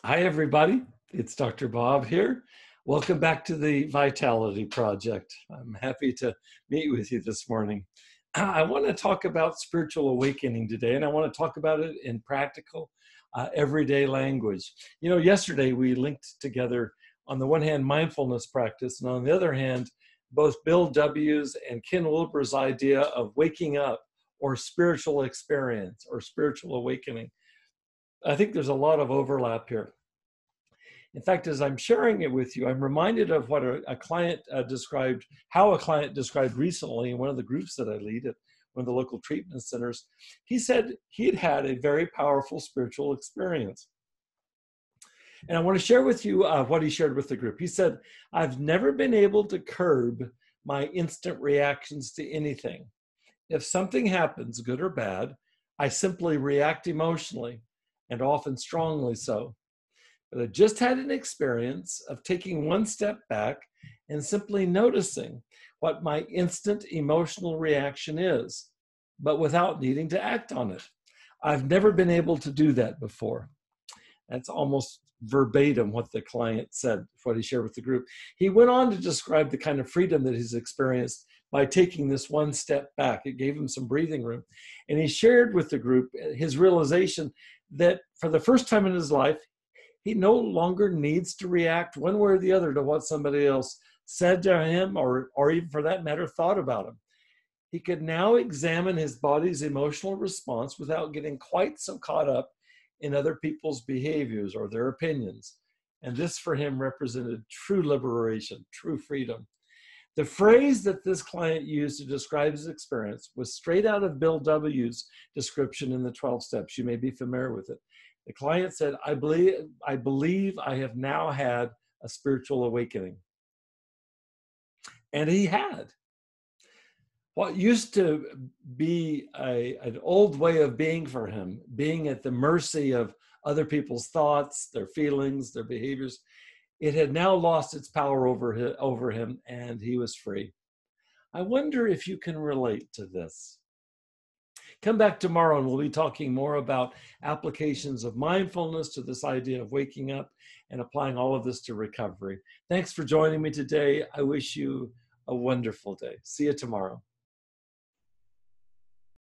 Hi, everybody. It's Dr. Bob here. Welcome back to the Vitality Project. I'm happy to meet with you this morning. I want to talk about spiritual awakening today, and I want to talk about it in practical, everyday language. You know, yesterday we linked together, on the one hand, mindfulness practice, and on the other hand, both Bill W.'s and Ken Wilber's idea of waking up or spiritual experience or spiritual awakening. I think there's a lot of overlap here. In fact, as I'm sharing it with you, I'm reminded of what a client described, how a client described recently in one of the groups that I lead at one of the local treatment centers. He said he'd had a very powerful spiritual experience. And I want to share with you what he shared with the group. He said, I've never been able to curb my instant reactions to anything. If something happens, good or bad, I simply react emotionally, and often strongly so. But I just had an experience of taking one step back and simply noticing what my instant emotional reaction is, but without needing to act on it. I've never been able to do that before. That's almost verbatim what the client said, what he shared with the group. He went on to describe the kind of freedom that he's experienced by taking this one step back. It gave him some breathing room. And he shared with the group his realization that for the first time in his life, he no longer needs to react one way or the other to what somebody else said to him or even for that matter, thought about him. He could now examine his body's emotional response without getting quite so caught up in other people's behaviors or their opinions. And this for him represented true liberation, true freedom. The phrase that this client used to describe his experience was straight out of Bill W.'s description in the 12 steps. You may be familiar with it. The client said, I believe I have now had a spiritual awakening. And he had. What used to be an old way of being for him, being at the mercy of other people's thoughts, their feelings, their behaviors, it had now lost its power over him, and he was free. I wonder if you can relate to this. Come back tomorrow and we'll be talking more about applications of mindfulness to this idea of waking up and applying all of this to recovery. Thanks for joining me today. I wish you a wonderful day. See you tomorrow.